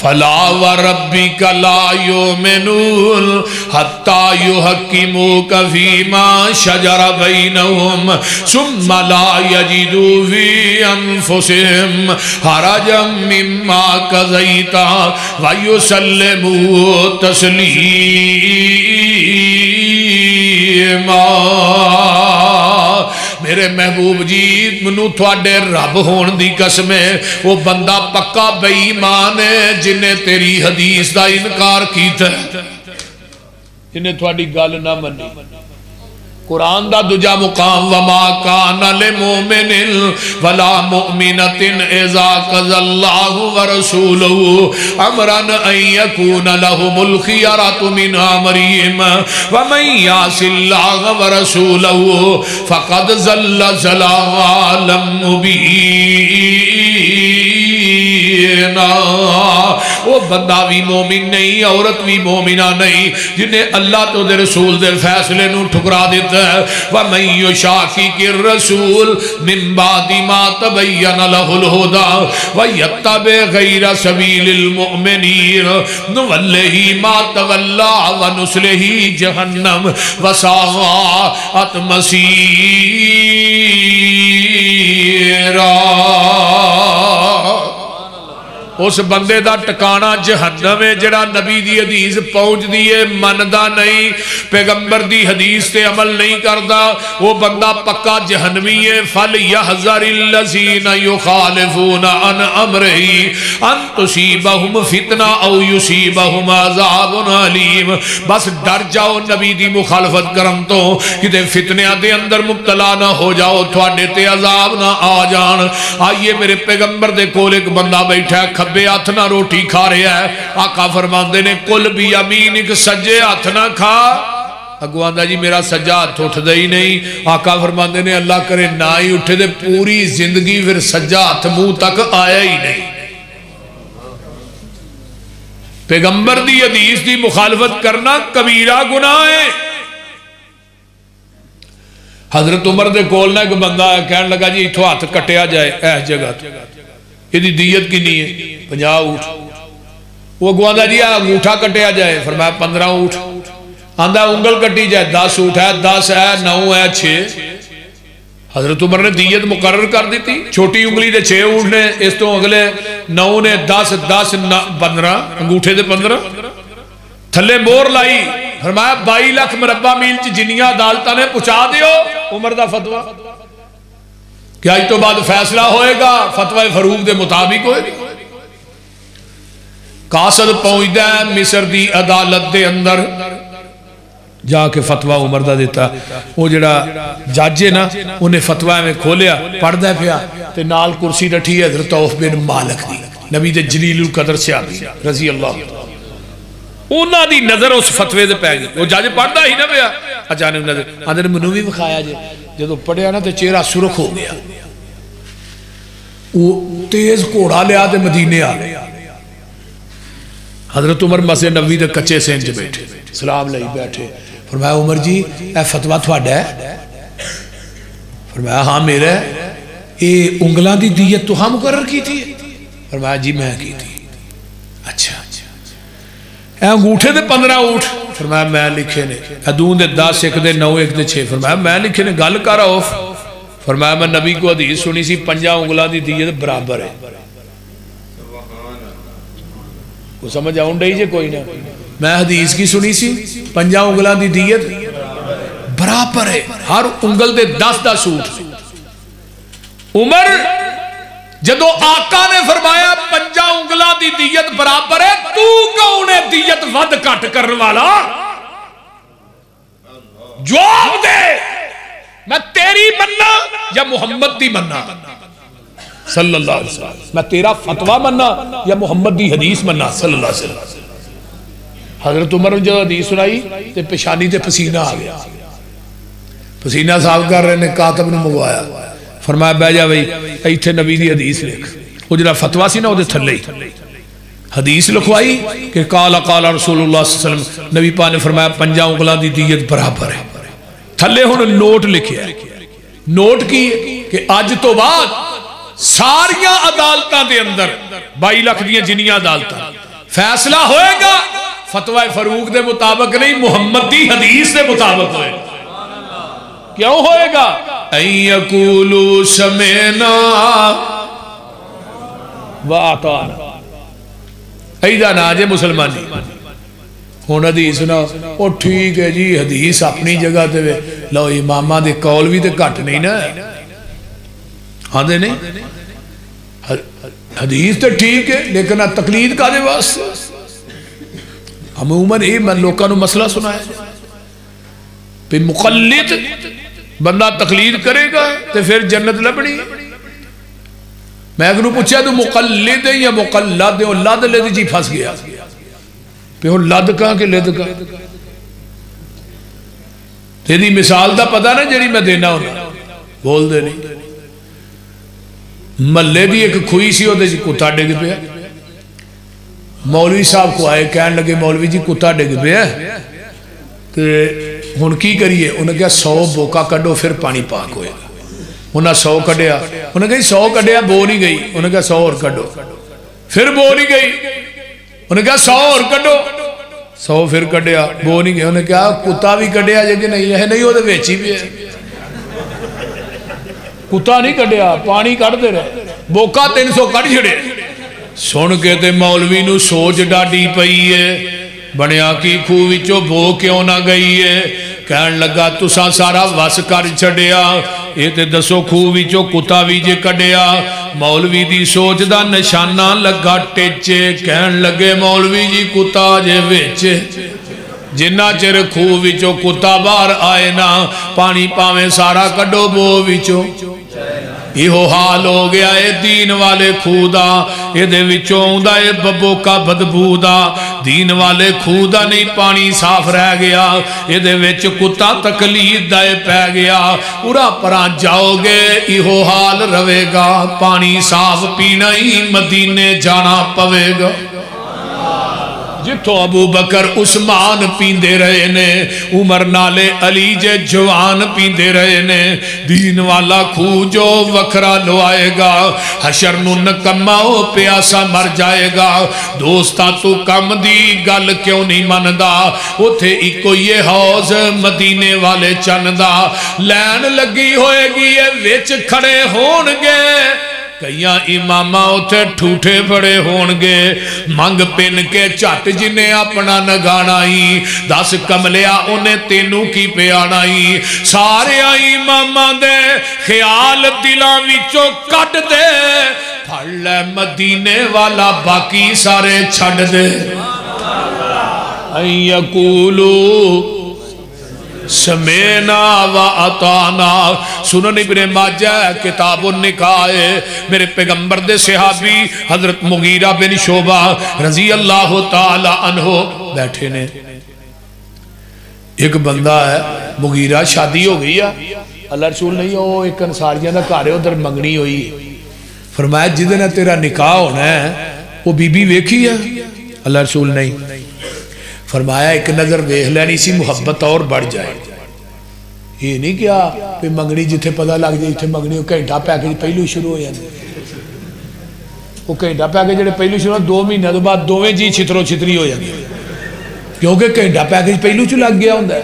فلا وربك لا يؤمنون حتى يحكموك فيما شجر بينهم ثم لا يجدوا في أنفسهم حرجا مما قضيت ويسلموا تسليما۔ میرے محبوب جی منو تھوڑے رب ہون دی قسم ہے، وہ بندہ پکا بے ایمان ہے جنہیں تیری حدیث دا انکار کیتا ہے، جنہیں تھوڑی گل نہ منی۔ قرآن دا دجا مقام وما کان لمؤمن ولا مؤمنۃ اذا قضى اللہ ورسولہ امرا ان یکون لهم الخیرۃ من امرہم ومن یعص اللہ ورسولہ فقد ضل ضلالا مبینا۔ وہ بندہ بھی مومن نہیں، عورت بھی مومنہ نہیں جنہیں اللہ تو دے رسول دے فیصلے نو ٹھکرا دیتا ہے۔ وَمَن يُشَاقِقِ الرَّسُولَ مِن بَعْدِ مَا تَبَيَّنَ لَهُ الْهُدَى وَيَتَّبِعْ غَيْرَ سَبِيلِ الْمُؤْمِنِينَ نُوَلِّهِ مَا تَوَلَّىٰ وَنُصْلِهِ جَهَنَّمَ وَسَاءَتْ مَصِيرًا۔ اس بندے دا ٹکانا جہنم ہے جڑا نبی دی حدیث پہنچ دیئے مندا نہیں، پیغمبر دی حدیث تے عمل نہیں کردا، وہ بندہ پکا جہنمی ہے۔ فَلْيَحْذَرِ الَّذِينَ يُخَالِفُونَ عَنْ أَمْرِهِ أَن تُصِيبَهُمْ فِتْنَةٌ أَوْ يُصِيبَهُمْ عَذَابٌ أَلِيمٌ۔ بس ڈر جاؤ نبی دی مخالفت کرن تو کہ فتنیاں دے اندر مبتلا نہ ہو جاؤ، تھوڑے تے عذاب نہ آ جان۔ آئیے میرے پیغمبر دے کول ایک بندہ بیٹھا ہے، کھبے ہاتھ نہ روٹی کھا رہا ہے، آقا فرماندے نے کل بھی یمینک سجے ہاتھ نہ کھا۔ اگو آندہ جی میرا سجا ہاتھ اٹھ دے ہی نہیں، آقا فرماندے نے اللہ کرے نہ ہی اٹھے دے پوری زندگی پھر سجا ہاتھ منہ تک آیا ہی نہیں۔ پیغمبر دی حدیث دی مخالفت کرنا کبیرہ گناہ ہے۔ حضرت عمر دے کول نہ ایک بندہ ہے، کہنے لگا جی اتھو ہاتھ کٹیا جائے ایس جگہ یہ دی دیت کی نہیں ہے 50 اونٹ۔ وہ گواندہ جی انگوٹھا کٹیا جائے، فرمایا 15 اونٹ۔ آندہ انگل کٹی جائے 10 اونٹ ہے، 10 ہے 9 ہے 6۔ حضرت عمر نے دیت مقرر کر دی تھی، چھوٹی انگلی دے 6 اونٹ نے، اس تو اگلے 9 نے 10 10 15 انگوٹھے دے 15 تھلے مور لائی، فرمایا 22 لاکھ مربع میل جنیاں عدالتہ نے پہنچا دیو۔ عمر دا فتوہ کیا اس تو بعد فیصلہ ہوئے گا فتوہ فروغ دے مطابق ہوئے گا۔ قاصد پہنچدا ہے مصر دی عدالت دے اندر، جا کے فتوہ عمر دا دیتا، وہ جڑا جج ہے نا انہیں فتوہ میں کھولیا پڑھ دے پیا تے نال کرسی رٹھی ہے حضرت عوف بن مالک دی، نبی دے جلیل القدر صحابی رضی اللہ انہاں دی نظر اس فتوے دے پہ گئی۔ وہ جج پڑھدا ہی نہ پیا، اچانک نظر اندر منو بھی بکھایا جے، جدو پڑھیا نا تو چہرہ سرخ ہو گیا، وہ تیز کوڑا لیا دے مدینے آ گیا۔ حضرت عمر مسجد نبوی دے کچے سینج بیٹھے، سلام لئی بیٹھے، فرمایا عمر جی اے فتوہ تھوڑا ہے؟ فرمایا ہاں میرا ہے۔ اے انگلاں دی دیت تو ہاں مقرر کی تھی؟ فرمایا جی میں کی تھی۔ اچھا اے انگوٹھے دے 15 اونٹ؟ فرمایا میں لکھے نے۔ ادون دے 10 ایک دے 9 ایک دے 6؟ فرمایا میں لکھے نے۔ گل کر آف؟ فرمایا میں نبی کو حدیث سنی سی 5 انگلاں دی دیت برابر ہے۔ وہ سمجھ آؤں ڈائی جے کوئی نہ، میں حدیث کی سنی سی 5 انگلاں دی دیت برابر ہے، ہر انگل دے 10 اونٹ۔ عمر جدو آقا نے فرمایا 5 انگلاں دی دیت برابر ہے، تو کون ہے دیت ود کٹ کرنے والا؟ جواب دے، میں تیری مننا یا محمد دی مننا؟ صلی اللہ علیہ وسلم میں تیرا فتوہ مننا یا محمد دی حدیث مننا؟ صلی اللہ علیہ وسلم۔ حضرت عمر نے جو حدیث سنائی تے پیشانی تے پسینہ آ گیا، پسینہ صاحب کر رہے نے، کاتب نے منگوایا، فرمایا بہ جا بھائی ایتھے نبی دی حدیث لکھ۔ وہ جڑا فتوہ سی نا وہ دے تھلے حدیث لکھوائی کہ قال قال رسول اللہ صلی اللہ علیہ وسلم، نبی پاک نے فرمایا 5 انگلاں دی دیت برابر ہے۔ تھلے ہن نوٹ لکھیا ہے، نوٹ کی کہ اج تو بعد ساریاں عدالتاں دے اندر 22 لاکھ دیاں جنیاں عدالتاں فیصلہ ہوئے گا فتوی فاروق دے مطابق نہیں، محمد دی حدیث دے مطابق ہوئے گا۔ کیوں ہوئے گا؟ ان یقولوا سمعنا واطعنا، ایدہ نہ جے مسلمانی ہون حدیث نہ او ٹھیک ہے جی حدیث اپنی جگہ تے وے، لو امامہ دے قول بھی تے گھٹ نہیں نا، ہاں دے نہیں حدیث تے ٹھیک ہے لیکن تقلید کا دے واسطے عموماً یہ میں لوگوں نے مسئلہ سنایا پھر مقلد بندہ تقلید کرے گا تو پھر جنت لبنی۔ میں اگر پوچھا تو مقلد ہے یا مقلد ہے، وہ لد لد جی پھنس گیا پہ وہ لد کہاں کہ لد کہاں۔ تیری مثال دا پتا نا جڑی میں دینا ہونا بول دے نہیں۔ محلے دی ایک کھوئی سی ہوتے جی کتا ڈگ پیا، مولوی صاحب کو آئے کہنے لگے مولوی جی کتا ڈگ پیا کہ ہن کی کریے؟ انہیں کہا 100 بوکا کڈو پھر پانی پاک ہوئے گا۔ انہیں 100 کڈیا، انہیں کہا 100 کڈیا بو نہیں گئی، انہیں کہا 100 اور کڈو، پھر بو نہیں گئی، انہیں کہا 100 اور کڈو، 100 پھر کڈیا بو نہیں گئی، انہیں کہا کتا بھی کڈیا جے کہ نہیں ہے؟ نہیں وہ تو ویچی بھی ہے، کتا نہیں کڈیا پانی کٹ دے رہے، بوکا 300 کٹ چھڑے۔ سن کے تے مولوی نو سوچ ڈاڈی پئی ہے، بنیا کی خوہ وچوں بو کیوں نہ گئی ہے؟ کہن لگا تساں سارا وس کر چھڑیا، یہ تے دسو خوہ وچوں کتا بھی جے کڈیا۔ مولوی دی سوچ دا نشانہ لگا ٹیچے، کہن لگے مولوی جی کتا جے ویچے، جنہ چر خوہ وچوں کتا باہر آئے نا پانی پاویں سارا کڈو بو وچوں۔ یہ حال ہو گیا ہے دین والے خودا، یہ دے وچوں دا ہے ببو کا بدبو دا، دین والے خودا نہیں پانی صاف رہ گیا، یہ دے وچ کتا تقلید دائے پہ گیا۔ پورا پران جاؤ گے یہ حال روے گا، پانی صاف پینا ہی مدینے جانا پوے گا۔ جتوں ابو بکر عثمان پیندے رہے نے، عمر نالے علی جے جوان پیندے رہے نے، دین والا کھو جو وکھرا لوائے گا، حشر نو نکمہ ہو پیاسا مر جائے گا۔ دوستا تو کم دی گل کیوں نہیں مندہ، اتھے ایکو یہ حوض مدینے والے چندہ، لین لگی ہوئے گی یہ وچ کھڑے ہونگے، کئیاں امامہ اتھے ٹھوٹے بڑے ہونگے، منگ پن کے چٹ جنہیں اپنا نگانائی، 10 کملیا انہیں تینوں کی پیانائی، سارے امامہ دے خیال دلان وچوں کٹ دے، پھڑ لے مدینے والا باقی سارے چھڑ دے۔ این یقولو سمینا و اطانا، سنن ابن ماجہ کتاب النکاح، میرے پیغمبر دے صحابی حضرت مغیرہ بن شعبہ رضی اللہ تعالی عنہ بیٹھے نے۔ ایک بندہ ہے مغیرہ، شادی ہو گئی ہے، اللہ رسول نہیں ہو ایک انصاریاں دا گھر ہے ادھر منگنی ہوئی، فرمایا جدن تیرا نکاح ہونا ہے وہ بی بی ویکھی ہے؟ اللہ رسول نہیں۔ فرمایا ایک نظر ویکھ لینی سی محبت اور بڑھ جائے، یہ نہیں کیا کہ منگنی جتھے پتہ لگ جائے جتھے منگنی ہو گھنٹہ پیکج پہلو شروع ہو جاتے، وہ گھنٹہ پیکج جڑے پہلو شروع 2 مہینے تو بعد دوویں جی چھترو چھتری ہو جاتے، کیونکہ گھنٹہ پیکج پہلو چ لگ گیا ہوندا ہے،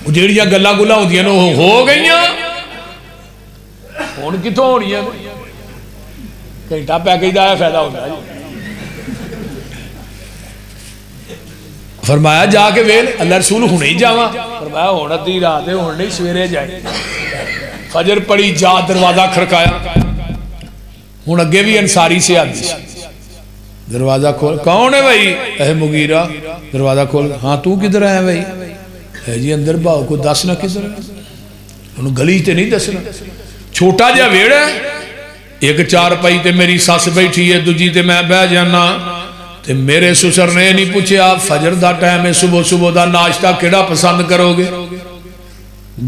وہ جڑیاں گلاں گلاں ہوندیاں نے ہو گئیاں، ہن کتھوں ہونیاں؟ گھنٹہ پیکج دا فائدہ ہوندا ہے۔ فرمایا جا کے ویل، اللہ رسول ہوں نہیں جاواں، فرمایا ہونا دی رات ہے ہوں نہیں سویرے جائے، فجر پڑی جا دروازہ کھڑکایا، ہوں اگے بھی انصاری سے آدھی، دروازہ کھول، کون ہے بھائی؟ اے مغیرہ، دروازہ کھول، ہاں تو کدھر ہے بھائی؟ اے جی اندر باؤ کو دسنا کدھر ہے؟ انہوں گلی تے نہیں دسنا، چھوٹا جا ویڑ ہے، ایک 4 پائی تے میری ساس بیٹھی ہے، دوجی تے میں بہ جانا، تے میرے سسر نے نہیں پوچھے آپ فجر دا ٹائم ہے، صبح صبح دا ناشتہ کیڑا پسند کرو گے؟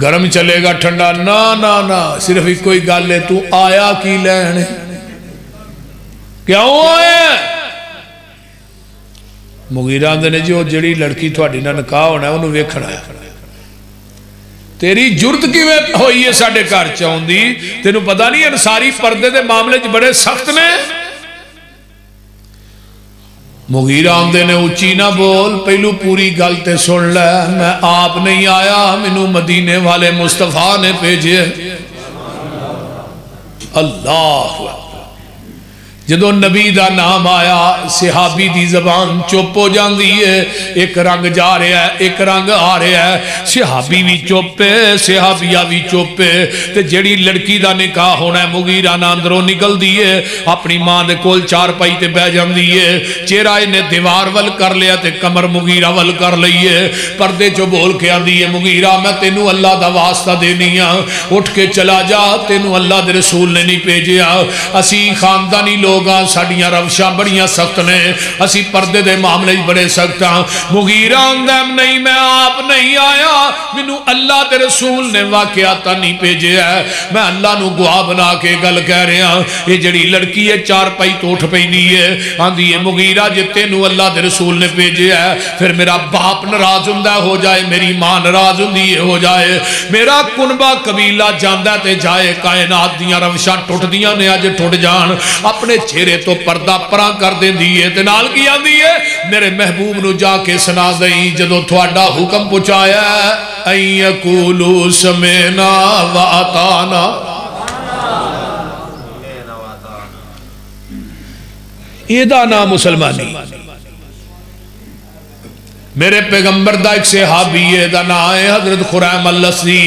گرم چلے گا ٹھنڈا؟ نا نا نا، صرف ایک کوئی گل ہے، تو آیا کی لینے؟ کیوں آیا؟ مغیرہ نے جو جڑی لڑکی تھوڑی نہ نکاح ہونا ہے انہوں ویکھنا ہے، تیری جرت کی ہوئی ہے ساڑھے گھر چاہوں دی، تینوں پتہ نہیں انصاری پردے دے معاملے بڑے سخت نے، مغیرہ آندے نے اچھی نہ بول، پہلو پوری گل تے سن لے، میں آپ نہیں آیا، مینوں مدینے والے مصطفیٰ نے بھیجے۔ اللہ جدو نبی دا نام آیا صحابی دی زبان چپ ہو جاندی ہے، ایک رنگ جا رہا ہے ایک رنگ آ رہا ہے، صحابی بھی چپ ہے صحابیہ بھی چپ ہے۔ تے جڑی لڑکی دا نکاح ہونا ہے مغیرہ نہ اندروں نکل دیئے، اپنی ماں دے کول چار پائی تے بہ جاندی ہے، چہرہ نے دیوار ول کر لیا تے کمر مغیرہ ول کر لئیے، پردے جو بول کے آندی ہے مغیرہ میں تینوں اللہ دا واسطہ دینی ہاں، اٹھ کے چلا جا، تینوں اللہ دے رسول نے نہیں بھیجیا، اسی خاندانی لوگ ساڑیاں روشاں بڑیاں سخت نے، اسی پردے دے معاملے بڑے سخت ہیں۔ مغیرہ اندیم نہیں، میں آپ نہیں آیا، منو اللہ دے رسول نے واقعاتا نہیں بھیجے ہے، میں اللہ نو گواہ بنا کے گل کہہ رہے ہیں۔ یہ جڑی لڑکی ہے چار پائی تو اٹھ پہنی ہے، آندھی ہے مغیرہ جتے نو اللہ دے رسول نے بھیجے ہے، پھر میرا باپ ناراض ہوندہ ہو جائے، میری ماں ناراض ہوندی ہو جائے، میرا کنبہ قبیلہ جاندہ تے جائے، کائنات دیاں روشاں ٹوٹ دیاں نے آج ٹوٹ جان، اپنے چہرے تو پردہ پرا کر دیں دیئے تے نال کیا دیئے، میرے محبوب نو جا کے سنا دیں جدو تھوڑا حکم پچھایا ہے این یقولو سمینا و آتانا، یہ دا نام مسلمانی۔ میرے پیغمبر دا ایک صحابی ہے دا نام ہے حضرت خریم الاسدی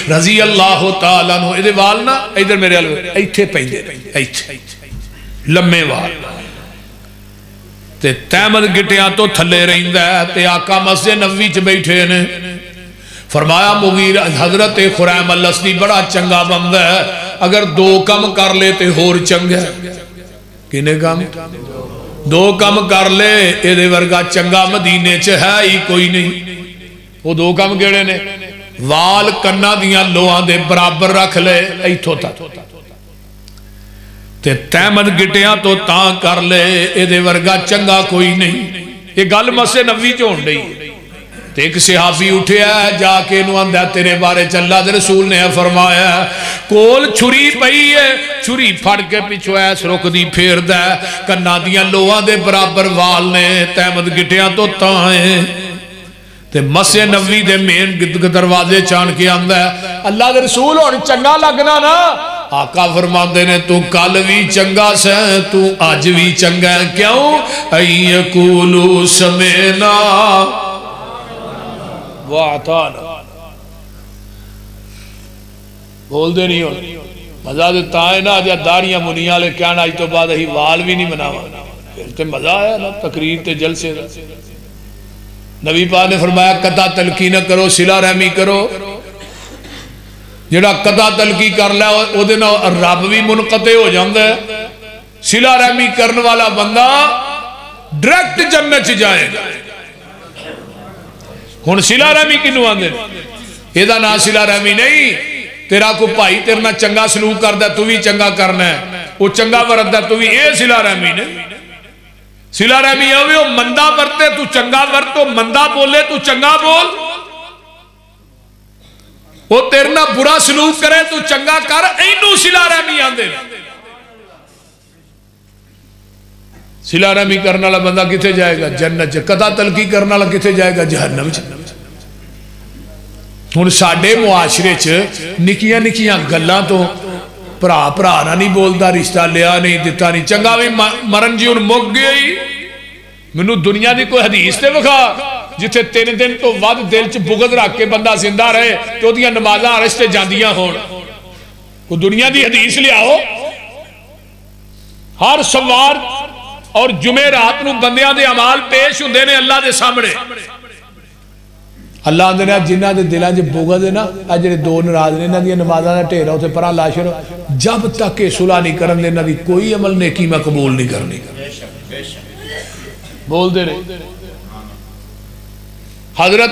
رضی اللہ تعالیٰ عنہ، ادھے والنا ادھر میرے علوے ایتھے پہنجے ایتھے لمے وال تے تیمد گٹیاں تو تھلے رہندہ ہے تے آقا مسجد نبوی چ بیٹھے نے، فرمایا مغیرہ حضرت خریم الاسدی بڑا چنگا بندہ ہے، اگر دو کم کر لے تے ہور چنگا ہے، کنے کم دو کم کر لے ایدے ورگا چنگا مدینے چ ہے ہی کوئی نہیں۔ وہ دو کم کیڑے نے، وال کنا دیاں لوہاں دے برابر رکھ لے ایتھو تک تے تیمد گٹیاں تو تاں کر لے ایدے ورگا چنگا کوئی نہیں۔ یہ گل مسجد نبوی چ ہون ڈئی تے ایک صحابی اٹھیا ہے جا کے انہوں آندہ تیرے بارے چلا دے رسول نے فرمایا کول چھری پئی ہے، چھری پھڑ کے پیچھو ایس رک دی پھیر دے، کنا دیاں لوہاں دے برابر وال نے، تیمد گٹیاں تو تاں ہیں تے مسجد نبوی دے مین دروازے چان کے آندہ ہے اللہ دے رسول اور چنگا لگنا نا، آقا فرماندے نے تو کل بھی چنگا سے تو آج بھی چنگا ہے، کیوں این یقولو سمینا وَعْتَانَا، بول دے نہیں ہو مزہ دیتا ہے نا، جا داریاں منیاں لے کیا نا آج تو بعد ہی وال بھی نہیں بناوا، پھر تے مزہ آیا نا تقریر تے جلسے دا۔ نبی پاک نے فرمایا قطع تلقی نہ کرو، صلہ رحمی کرو، جڑا قطع تلقی کر لے او دے نا رب بھی منقطع ہو جاندہ ہے، صلہ رحمی کرنے والا بندہ ڈریکٹ جنت جائے گا۔ ہن صلہ رحمی کنوں آندے ایدہ نا صلہ رحمی نہیں، تیرا کو بھائی تیرے نا چنگا سلوک کر دے تو بھی چنگا کرنا ہے، وہ چنگا ورد دے تو بھی اے صلہ رحمی نہیں۔ صلہ رحمی ہوئے وہ مندہ ورتے تو چنگا ورد، تو مندہ بولے تو چنگا بول، وہ تیرے نا برا سلوک کرے تو چنگا کر، اینو صلہ رحمی آندے۔ صلہ رحمی کرنا لا بندہ کتے جائے گا جنت، قطع تلقی کرنا لا کتے جائے گا جہنم۔ ہن ساڈے معاشرے چ نکیاں نکیاں گلاں تو پرا پرا نہ نہیں بولدا، رشتہ لیا نہیں دتا نہیں، چنگا بھی مرن جی ہن مک گئی۔ مینوں دنیا دی کوئی حدیث تے وکھا جتھے 3 دن تو ود دل چ بغض رکھ کے بندہ زندہ رہے تو اودیاں نمازاں عرش تے جاندیاں ہون، کوئی دنیا دی حدیث لیاؤ۔ ہر سوار اور جمعہ رات نو بندیاں دے عمال پیش ہوندے نے اللہ دے سامنے، اللہ اندر جنہ دے دلان جے بغض ہے نا، جڑے دو ناراض نے انہاں دی نمازاں دا ڈھیر اوتے پرا لا چھڑو، جب تک کہ صلح نہیں کرن دے انہاں دی کوئی عمل نیکی میں قبول نہیں کرنی۔ بول دے رہے حضرت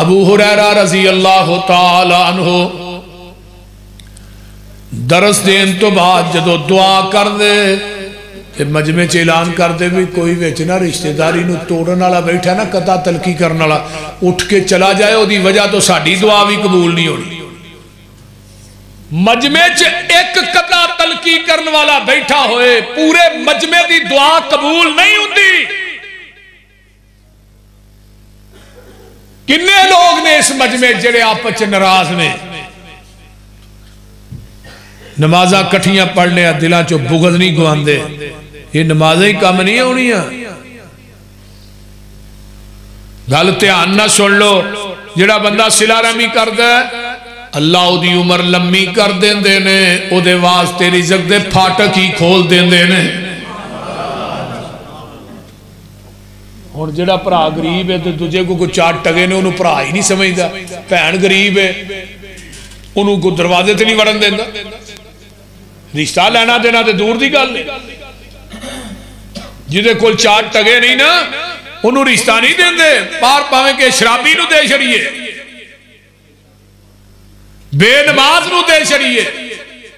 ابو ہریرہ رضی اللہ تعالی عنہ درس دین تو بعد جدو دعا کر دے کہ مجمع چ اعلان کر دے بھی کوئی ویچنا رشتہ داری نو توڑن والا بیٹھا نا قطع تلقی کرن والا اٹھ کے چلا جائے، او دی وجہ تو ساڈی دعا بھی قبول نہیں ہونی۔ مجمع چ ایک قطع تلقی کرن والا بیٹھا ہوئے پورے مجمع دی دعا قبول نہیں ہوندی۔ کنے لوگ نے اس مجمع جڑے آپس چ ناراض نے نمازاں کٹھیاں پڑھنے دلاں چو بغض نہیں گواندے یہ نمازیں ہی کم نہیں ہونی گل دھیان نہ سن لو جڑا بندہ صلہ رحمی کردا ہے اللہ او دی عمر لمبی کر دیندے نے او دے واسطے رزق دے پھاٹک ہی کھول دیندے نے ہن جڑا بھرا غریب ہے تے دوجے کو کوئی چار ٹگے نے انہوں بھرا ہی نہیں سمجھدا بہن غریب ہے انہوں کو دروازے تے نہیں وڑن دیندا رشتہ لینا دینا تے دور دی گل جدے کول چار ٹگے نہیں نا انہوں رشتہ نہیں دیندے پار پاویں کہ شرابی نو دے چھڑیے بے نماز نو دے چھڑیے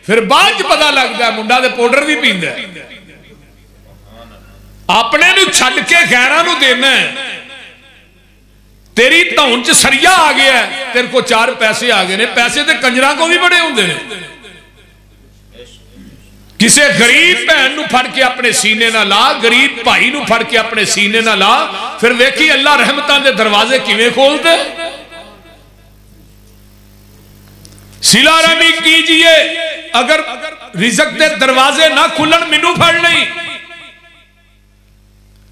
پھر بعد پتہ لگتا ہے منڈا دے پوڈر بھی پیندا ہے اپنے نو چھڈ کے غیراں نو دینا ہے تیری تہن چ سریا آ گیا ہے تیرے کو چار پیسے آ گئے نے پیسے تے کنجراں کو بھی بڑے ہوندے نے کسے غریب بہن نو پھڑ کے اپنے سینے نہ لا غریب بھائی نو پھڑ کے اپنے سینے نہ لا پھر ویکھی اللہ رحمتاں دے دروازے کیویں کھول دے صلہ رحمی کیجئے اگر رزق دے دروازے نہ کھلن مینوں پھڑ نہیں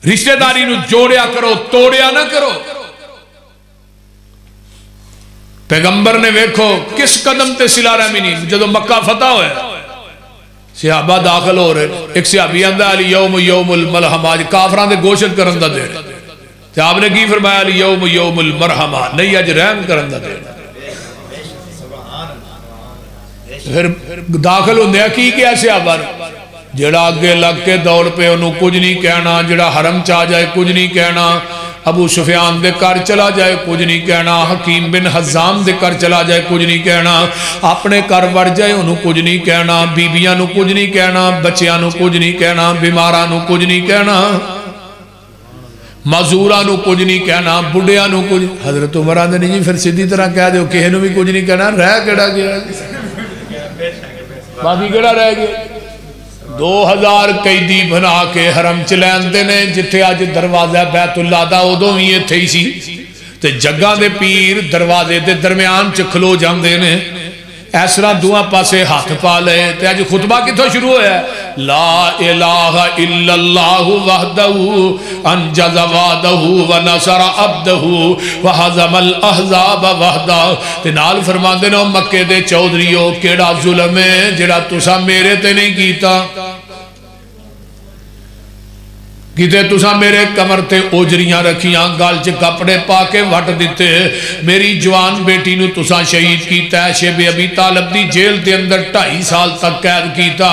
رشتہ داری نو جوڑیا کرو توڑیا نہ کرو پیغمبر نے ویکھو کس قدم تے صلہ رحمی نہیں جدو مکہ فتح ہویا صحابہ داخل ہو رہے ایک صحابی آندہ الیوم یوم الملحمہ آج کافران دے گوشت کرندہ دے تو آپ نے کی فرمایا الیوم یوم المرحمہ نہیں آج رحم کرندہ دے پھر داخل ہوندے کی کیا صحابہ جڑا آگے لگ کے دوڑ پہ انہوں کچھ نہیں کہنا جڑا حرم چاہ جائے کچھ نہیں کہنا ابو سفیان دے کر چلا جائے کچھ نہیں کہنا حکیم بن حزام دے کر چلا جائے کچھ نہیں کہنا اپنے کر وڑ جائے انہوں کچھ نہیں کہنا بیبیاں نو کچھ نہیں کہنا بچیاں نو کچھ نہیں کہنا بیماراں نو کچھ نہیں کہنا معذوراں نو کچھ نہیں کہنا بڑھیاں نو کچھ حضرت عمر آندے نہیں جی پھر سیدھی طرح کہہ دے کہے نو بھی کچھ نہیں کہنا رہ کیڑا گیا باقی کیڑا رہ گیا 2000 قیدی بنا کے حرم چلیندے نے جتھے آج دروازہ بیت اللہ دا ادوں ہی ایتھے ہی سی تے جگہ دے پیر دروازے دے درمیان چ کھلو جاندے نے اس طرح دعا پاسے ہاتھ پا لے تے اج خطبہ کتھوں شروع ہویا ہے لا الہ الا اللہ وحدہ انجز وعدہ ونصر عبدہ وہزم الاحزاب وحدہ تے نال فرماندے نے مکے دے چودھریو کیڑا ظلم ہے جڑا تساں میرے تے نہیں کیتا کتے تسا میرے کمر تے اوجریاں رکھیاں گال چ کپڑے پا کے وٹ دیتے میری جوان بیٹی نو تسا شہید کیتا ہے شیب ابی طالب دی جیل دے اندر 2.5 سال تک قید کیتا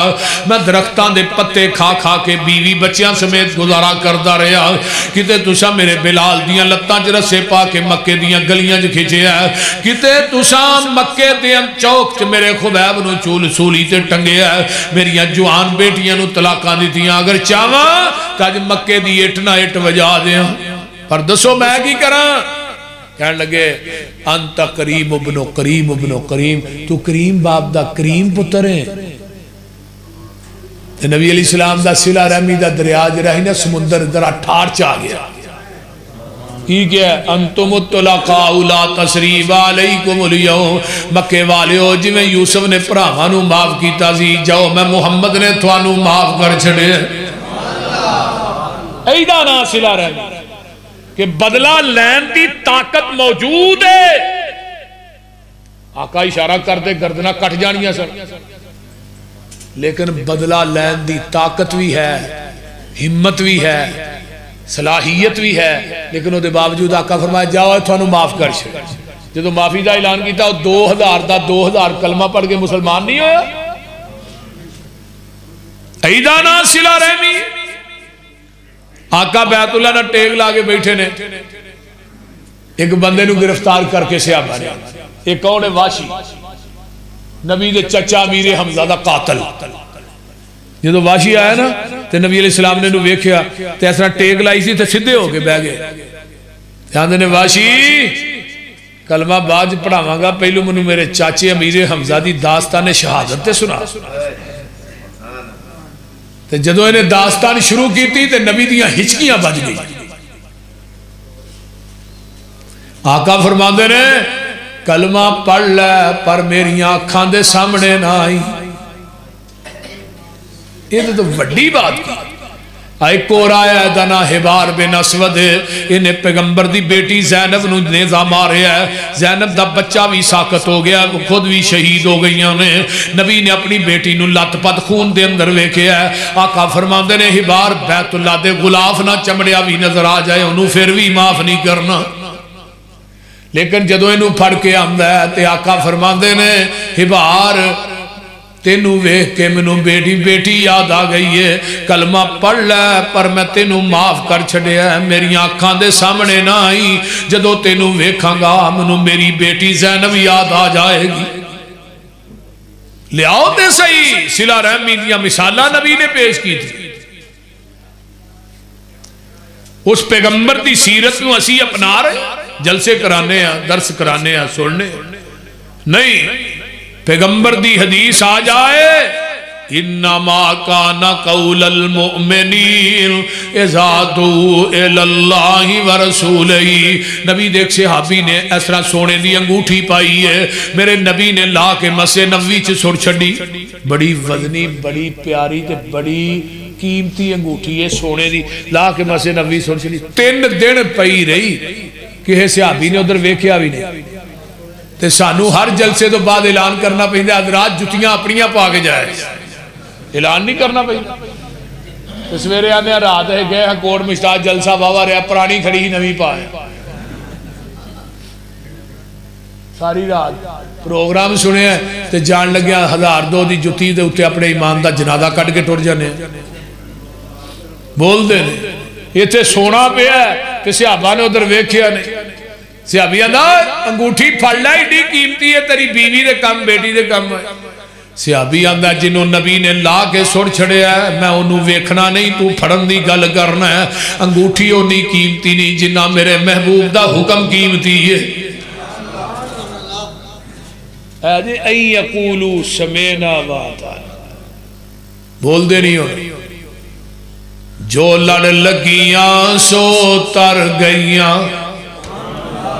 میں درختاں دے پتے کھا کھا کے بیوی بچیاں سمیت گزارا کردا رہا کتے تسا میرے بلال دیاں لتاں چ رسے پا کے مکے دیاں گلیاں چ کھچیا کتے تسا مکے دیاں چوک چ میرے خبیب نو چول سولی تے ٹنگیا میریاں جوان بیٹیاں نو طلاقاں دتیاں اگر چاواں تاج مکے دی اٹھ نہ اٹھ وجا دیا پر دسو میں کی کراں کہنے لگے انت کریم ابن کریم ابن کریم تو کریم باپ دا کریم پتر ہے نبی علیہ السلام دا صلہ رحمی دا دریا جرا ہی نا سمندر درہ ٹھار چاہ گیا کی کیا انتم الطلقاء لا تسریب علیکم اليوم مکے والے ہو جی میں یوسف نے پراوانو معاف کیتا سی جاؤ میں محمد نے توانو معاف کر چھڑے ایدہ نا صلہ رحمی کہ بدلہ لین دی طاقت موجود ہے آقا اشارہ کرتے گردنہ کٹ جانیاں سر لیکن بدلہ لین دی طاقت بھی ہے ہمت بھی ہے صلاحیت بھی ہے لیکن وہ دے باوجود آقا فرمایا جاؤ ہے تو انہوں معاف کر چھے جدو معافی دا اعلان کیتا 2000 کلمہ پڑھ کے مسلمان نہیں ہویا ایدہ نا صلہ رحمی آقا بیت اللہ نہ ٹیک لاگے بیٹھے نے ایک بندے نو گرفتار کر کے صحابہ نے ایک کون ہے واشی نبی دے چچا امیر حمزہ دا قاتل جدو واشی آیا نا تے نبی علیہ السلام نے نو ویکھیا تے اس طرح ٹیک لائی سی تے سدھے ہو کے بیٹھ گئے آندے نے واشی کلمہ باج پڑھاواں گا پہلو منو میرے چاچے امیر حمزہ دی داستان شہادت تے سنا تے جدو انہیں داستان شروع کی تھی تے نبی دیاں ہچکیاں بج گئی آقا فرماندے نے کلمہ پڑھ لے پر میری آنکھاں دے سامنے نہ آئی. یہ تو وڈی بات کی. ایک اور آیا ہے دنا حبار بن اسود انہیں پیغمبر دی بیٹی زینب نو نیزہ مارے ہے. زینب دا بچہ بھی ساکت ہو گیا, خود بھی شہید ہو گئی نے. نبی نے اپنی بیٹی نو لت پت خون دے اندر ویکھے ہے. آقا فرماندے نے حبار بیت اللہ دے غلاف نہ چمڑیا بھی نظر آ جائے انہوں پھر بھی معاف نہیں کرنا. لیکن جدو انہوں پھڑ کے آمدہ ہے تے آقا فرماندے نے حبار تینوں ویکھ کے منوں بیٹی یاد آ گئی ہے. کلمہ پڑھ لے پر میں تینوں معاف کر چھڑے ہے. میری آنکھاں دے سامنے نہ آئی. جدو تینوں ویکھاں گا منوں میری بیٹی زینب یاد آ جائے گی. لے آؤ تے صحیح صلہ رحمی دیا مثالہ نبی نے پیش کی تھی. اس پیغمبر دی سیرت نو اسی اپنا رہے, جلسے کرانے ہیں, درس کرانے ہیں, سننے نہیں. پیغمبر دی حدیث آ جائے انما کان قول المؤمنین اذا دعوا الی اللہ ورسولہ. نبی دیکھ صحابی نے اس طرح سونے دی انگوٹھی پائی ہے, میرے نبی نے لا کے مسجد نبوی چ سر چھڈی. بڑی وزنی بڑی پیاری تے بڑی قیمتی انگوٹھی ہے سونے دی, لا کے مسجد نبوی سر چھڈی. 3 دن پئی رہی کہ صحابی نے ادھر ویکھیا بھی نہیں. تے سانو ہر جلسے تو بعد اعلان کرنا پہندے حضرات جتیاں اپنیاں پا کے جائے, اعلان نہیں کرنا پہندے. سویرے آنے رات ہے گئے کوٹ مشتاق جلسہ بابا رہا پرانی کھڑی نوی پائے. ساری رات پروگرام سنے ہیں تے جان لگیا 1002 دی جتی دے اتے اپنے ایمان دا جنازہ کٹ کے ٹوٹ جانے بول دے نے. یہ تے سونا پہ ہے تے صحابہ نے ادھر ویکھیا نہیں. صحابی آدھا انگوٹھی پھڑ لے ایڈی قیمتی ہے تیری بیوی دے کم بیٹی دے کم ہے. صحابی آدھا جنہوں نبی نے لا کے سر چھڑے ہے میں انہوں ویکھنا نہیں تو پھڑن دی گل کرنا ہے. انگوٹھی ہونی قیمتی نہیں جنہ میرے محبوب دا حکم قیمتی ہے. این یقولو سمینا واتانا بول دے نہیں ہو. جو لڑ لگیاں سو تر گئیاں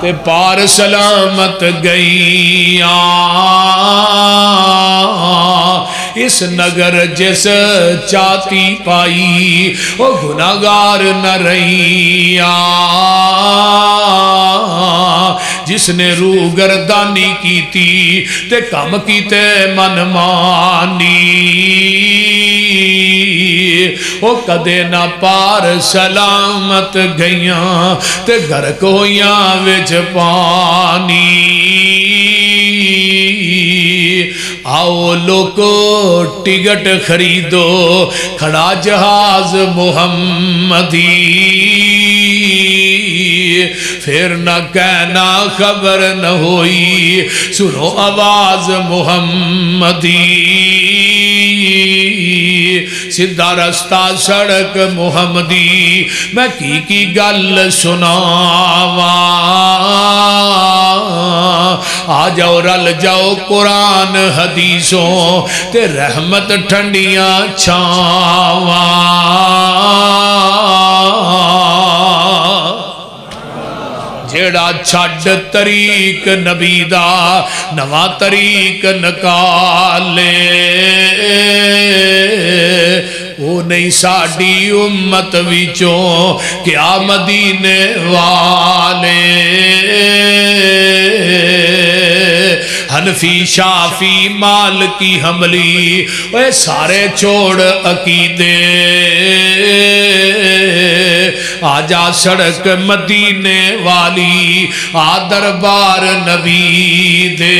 تے پار سلامت گئیاں. اس نگر جس چاہتی پائی وہ گناہگار نہ رہیاں. جس نے روح گردانی کی تھی تے کم کی تے من مانی وہ کدے نہ پار سلامت گئیاں تے گھرک ہویاں وچ پانی. آؤ لوگو ٹکٹ خریدو کھڑا جہاز محمدی. پھر نہ کہنا خبر نہ ہوئی سنو آواز محمدی. سدھا رستہ سڑک محمدی میں کی گل سناواں. آ جاؤ رل جاؤ قرآن حدیثوں تے رحمت ٹھنڈیاں چھاواں. جیڑا چھڈ طریق نبی دا نواں طریق نکالے وہ نہیں ساڑی امت وچوں کیا مدینے والے. حنفی شافی مالکی حملی اے سارے چھوڑ عقیدے آجا سڑک مدینے والی آ دربار نبی دے.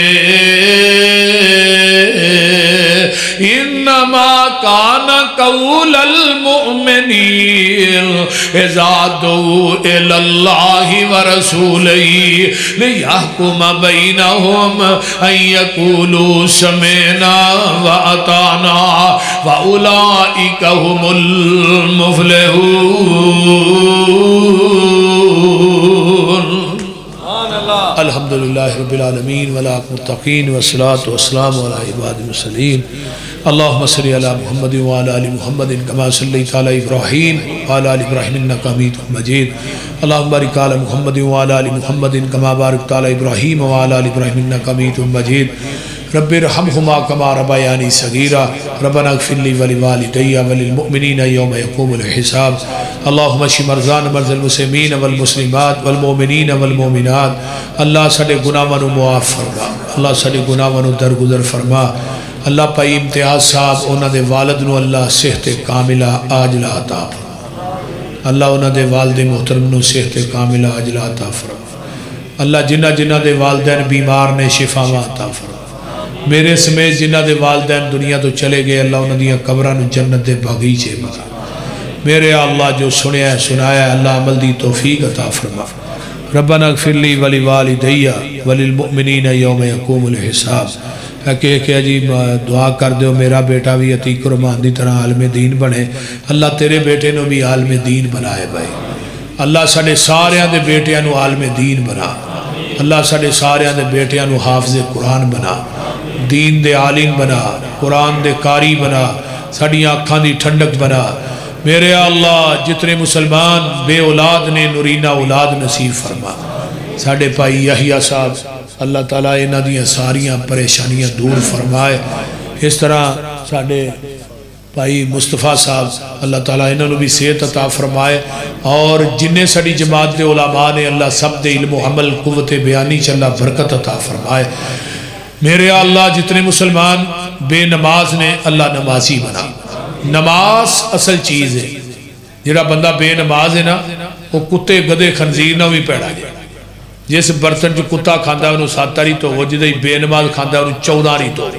انما کان قول المؤمنین اذا دعوا الی اللہ ورسولہ لیحکم بینہم ان یقولوا سمعنا واطعنا واولئک هم المفلحون. الحمد الحمدللہ رب العالمین والمتقین والصلاة والسلام علی عباد المرسلین اللہم صلی علی محمد وعلی آل محمد کما صلیت علی ابراہیم وعلی آل ابراہیم انکا حمید مجید اللہم بارک علی محمد وعلی آل محمد کما بارکت علی ابراہیم وعلی آل ابراہیم انکا حمید مجید رب ارحمہما کما ربیانی صغیرا ربنا اغفر لی ولوالدی وللمؤمنین یوم یقوم الحساب اللہم اشف مرضانا مرضى المسلمین والمسلمات والمؤمنین والمؤمنات اللہ ساڈے گناہاں نوں معاف فرما اللہ ساڈے گناہاں نوں درگزر فرما اللہ پائی امتیاز صاحب انہاں دے والد نوں اللہ صحت کاملہ عاجلہ عطا فرما اللہ انہاں دے والد محترم نوں صحت کاملہ عاجلہ عطا فرما اللہ جنہ دے والدین بیمار نے شفاواں عطا فرما میرے سمیت جنہ دے والدین دنیا تو چلے گئے اللہ انہاں دیاں قبراں نوں جنت دے باغیچے بنا میرے اللہ جو سنیا ہے سنایا ہے اللہ عمل دی توفیق عطا فرما ربنا اغفر لی ولوالدی وللمؤمنین یوم یقوم الحساب کہ جی دعا کر دیو میرا بیٹا بھی عتیق رحمان دی طرح عالم دین بنے اللہ تیرے بیٹے نو بھی عالم دین بنائے بھائی اللہ ساڑے ساریاں دے بیٹیاں نو عالم دین بنا اللہ ساڑے ساریاں دے بیٹیاں نو حافظ قرآن بنا دین دے عالم بنا قرآن دے قاری بنا ساڑی آنکھاں دی ٹھنڈک بنا میرے اللہ جتنے مسلمان بے اولاد نے نورینہ اولاد نصیب فرما ساڑے پائی یحییٰ صاحب اللہ تعالیٰ انہاں دیاں ساریاں پریشانیاں دور فرمائے اس طرح ساڑے بھائی مصطفیٰ صاحب اللہ تعالیٰ انہوں نے بھی صحت عطا فرمائے اور جنہیں سڑی جماعت دے علماء نے اللہ سب دے علم و عمل قوت بیانی چ اللہ برکت عطا فرمائے میرے اللہ جتنے مسلمان بے نماز نے اللہ نمازی بنا نماز اصل چیز ہے جڑا بندہ بے نماز ہے نا وہ کتے گدے خنزیر نہ بھی پیڑا جائے جس برتن جو کتا کھاندہ ہے انہوں 7 تاری تو ہو جدہ بے نماز کھاندہ ہے انہوں 14 تاری تو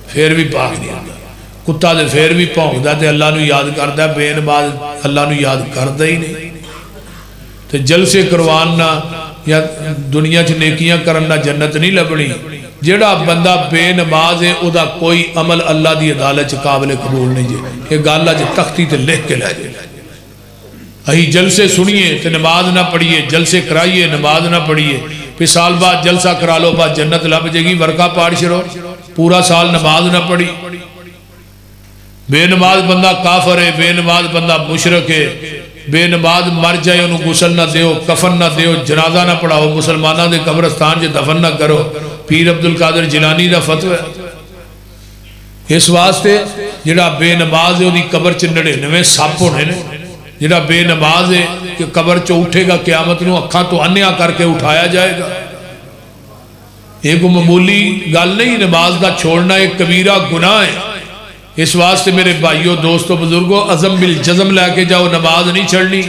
پھر بھی پاک نہیں آتا کتا دے پھر بھی پہنک دا تے اللہ نو یاد کردہ ہے بے نماز اللہ نو یاد کردہ ہی نہیں تو جلسے کرواننا یا دنیا چھ نیکیاں کرنا جنت نہیں لبنی جڑا بندہ بے نماز ہے او دا کوئی عمل اللہ دی عدالت چھ قابل قبول نہیں جائے یہ گاللہ جے تختی تے لکھ کے لے جائے اہی جلسے سنیے تے نماز نہ پڑھیے جلسے کرائیے نماز نہ پڑھیے پھر سال بعد جلسہ کرا لو بعد جنت لب جائے گی ورقہ پاڑ شروع پورا سال نماز نہ پڑھی بے نماز بندہ کافر ہے بے نماز بندہ مشرک ہے بے نماز مر جائے انہوں غسل نہ دیو کفن نہ دیو جنازہ نہ پڑھاؤ مسلمانہ دے قبرستان جے دفن نہ کرو پیر عبدالقادر جیلانی دا فتوہ ہے اس واسطے جڑا بے نماز ہے انہی قبر چنڑے نویں ساپ ہونے جڑا بے نماز ہے کہ قبر چو اٹھے گا قیامت نو اکھاں تو انیا کر کے اٹھایا جائے گا ایک معمولی گل نہیں نماز دا چھوڑنا ایک کبیرہ گناہ ہے اس واسطے میرے بھائیوں دوستوں بزرگوں عزم بالجزم لے کے جاؤ نماز نہیں چھڑنی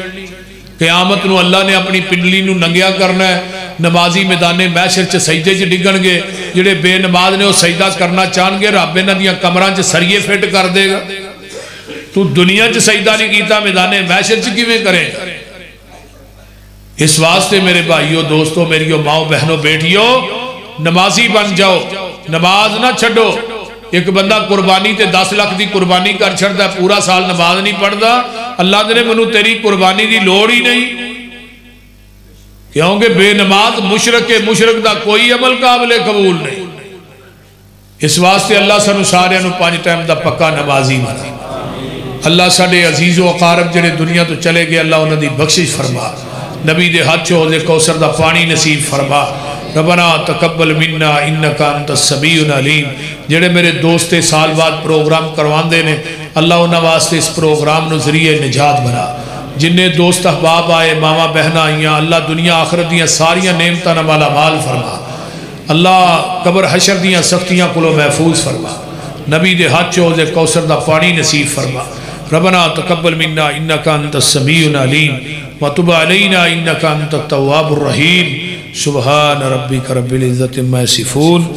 قیامت نو اللہ نے اپنی پنڈلی نو ننگیا کرنا ہے نمازی میدان محشر چ سجدے چ ڈگن گے جڑے بے نماز نے وہ سجدہ کرنا چاہن گے رب انہاں دیاں کمراں چ سریے فٹ کر دے گا تو دنیا چ سجدہ نہیں کیتا میدان محشر چ کیویں کرے گا اس واسطے میرے بھائیوں دوستوں میریوں ماؤں بہنوں بیٹیوں نمازی بن جاؤ نماز نہ چھڑو ایک بندہ قربانی تے 10 لاکھ دی قربانی کر چھڑتا ہے پورا سال نماز نہیں پڑھتا اللہ دے منو تیری قربانی دی لوڑ ہی نہیں کیونکہ بے نماز مشرک دا کوئی عمل قابل قبول نہیں اس واسطے اللہ سنو سارے انو 5 ٹائم دا پکا نمازی بنا اللہ ساڑے عزیز و اقارب جڑے دنیا تو چلے گئے اللہ انہوں دی بخشش فرما نبی دے ہاتھ چھو دے کوثر دا پانی نصیب فرما ربنا تقبل منا انکا انت السمیع العلیم جڑے میرے دوستے سال بعد پروگرام کروان دے نے اللہ انہاں واسطے اس پروگرام نو ذریعے نجات بنا جنہیں دوست احباب آئے ماما بہنا آئیاں اللہ دنیا آخرت دیاں ساریاں نعمتاں نہ مالا مال فرما اللہ قبر حشر دیاں سختیاں کلو محفوظ فرما نبی دے ہاتھ چھو دے کوثر دا پانی نصیب فرما ربنا تقبل منا انکا انت السمیع العلیم وتب علینا انکا انت التواب الرحیم سبحان ربک رب العزت عما یصفون